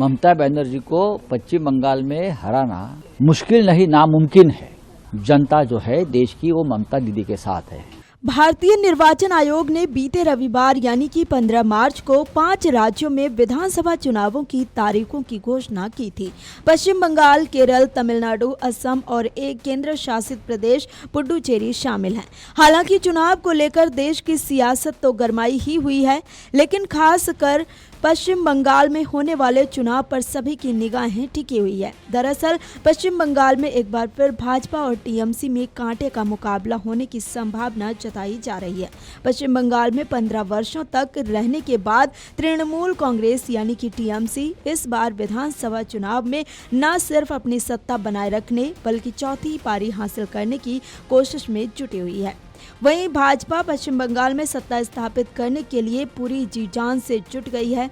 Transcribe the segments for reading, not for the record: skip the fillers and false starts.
ममता बनर्जी को पश्चिम बंगाल में हराना मुश्किल नहीं नामुमकिन है। जनता जो है देश की वो ममता दीदी के साथ है। भारतीय निर्वाचन आयोग ने बीते रविवार यानी कि 15 मार्च को 5 राज्यों में विधानसभा चुनावों की तारीखों की घोषणा की थी। पश्चिम बंगाल, केरल, तमिलनाडु, असम और एक केंद्र शासित प्रदेश पुडुचेरी शामिल हैं। हालांकि चुनाव को लेकर देश की सियासत तो गरमाई ही हुई है, लेकिन खासकर पश्चिम बंगाल में होने वाले चुनाव पर सभी की निगाहें टिकी हुई है। दरअसल पश्चिम बंगाल में एक बार फिर भाजपा और टीएमसी में कांटे का मुकाबला होने की संभावना जताई जा रही है। पश्चिम बंगाल में 15 वर्षों तक रहने के बाद तृणमूल कांग्रेस यानी कि टीएमसी इस बार विधानसभा चुनाव में न सिर्फ अपनी सत्ता बनाए रखने बल्कि चौथी पारी हासिल करने की कोशिश में जुटी हुई है। वहीं भाजपा पश्चिम बंगाल में सत्ता स्थापित करने के लिए पूरी जी जान से जुट गई है।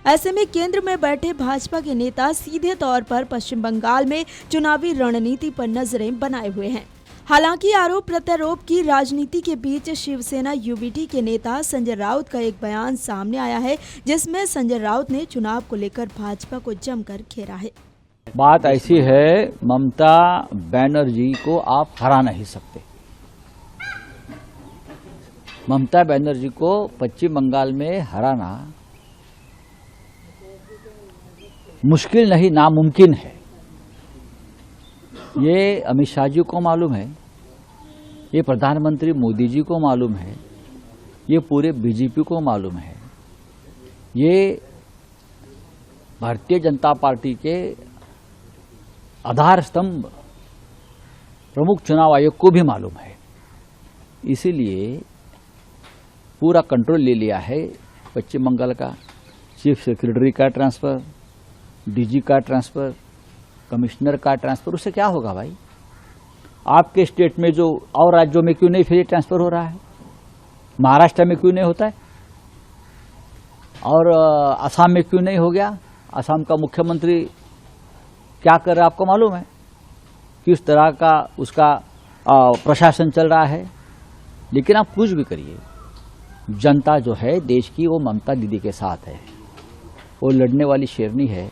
ऐसे में केंद्र में बैठे भाजपा के नेता सीधे तौर पर पश्चिम बंगाल में चुनावी रणनीति पर नजरें बनाए हुए हैं। हालांकि आरोप प्रत्यारोप की राजनीति के बीच शिवसेना यूबीटी के नेता संजय राउत का एक बयान सामने आया है, जिसमें संजय राउत ने चुनाव को लेकर भाजपा को जमकर घेरा है। बात ऐसी है, ममता बनर्जी को आप हरा नहीं सकते। ममता बनर्जी को पश्चिम बंगाल में हराना मुश्किल नहीं नामुमकिन है। ये अमित शाह जी को मालूम है, ये प्रधानमंत्री मोदी जी को मालूम है, ये पूरे बीजेपी को मालूम है, ये भारतीय जनता पार्टी के आधार स्तंभ प्रमुख चुनाव आयोग को भी मालूम है। इसीलिए पूरा कंट्रोल ले लिया है पश्चिम बंगाल का। चीफ सेक्रेटरी का ट्रांसफर, डीजी का ट्रांसफर, कमिश्नर का ट्रांसफर, उससे क्या होगा भाई? आपके स्टेट में जो और राज्यों में क्यों नहीं फिर ट्रांसफर हो रहा है? महाराष्ट्र में क्यों नहीं होता है? और असम में क्यों नहीं हो गया? असम का मुख्यमंत्री क्या कर रहा है आपको मालूम है? किस तरह का उसका प्रशासन चल रहा है। लेकिन आप कुछ भी करिए, जनता जो है देश की वो ममता दीदी के साथ है। वो लड़ने वाली शेरनी है,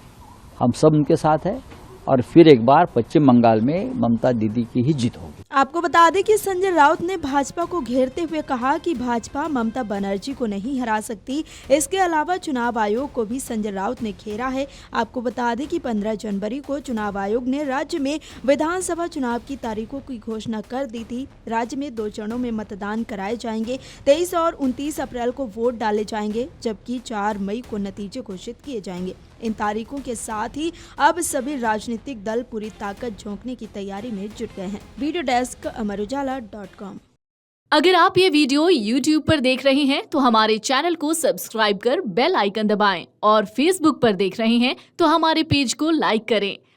हम सब उनके साथ है और फिर एक बार पश्चिम बंगाल में ममता दीदी की ही जीत होगी। आपको बता दें कि संजय राउत ने भाजपा को घेरते हुए कहा कि भाजपा ममता बनर्जी को नहीं हरा सकती। इसके अलावा चुनाव आयोग को भी संजय राउत ने घेरा है। आपको बता दें कि 15 जनवरी को चुनाव आयोग ने राज्य में विधानसभा चुनाव की तारीखों की घोषणा कर दी थी। राज्य में 2 चरणों में मतदान कराए जाएंगे। 23 और 29 अप्रैल को वोट डाले जाएंगे, जबकि 4 मई को नतीजे घोषित किए जाएंगे। इन तारीखों के साथ ही अब सभी राजनीतिक दल पूरी ताकत झोंकने की तैयारी में जुट गए हैं। Video desk amarujala.com। अगर आप ये वीडियो YouTube पर देख रहे हैं तो हमारे चैनल को सब्सक्राइब कर बेल आइकन दबाएं और Facebook पर देख रहे हैं तो हमारे पेज को लाइक करें।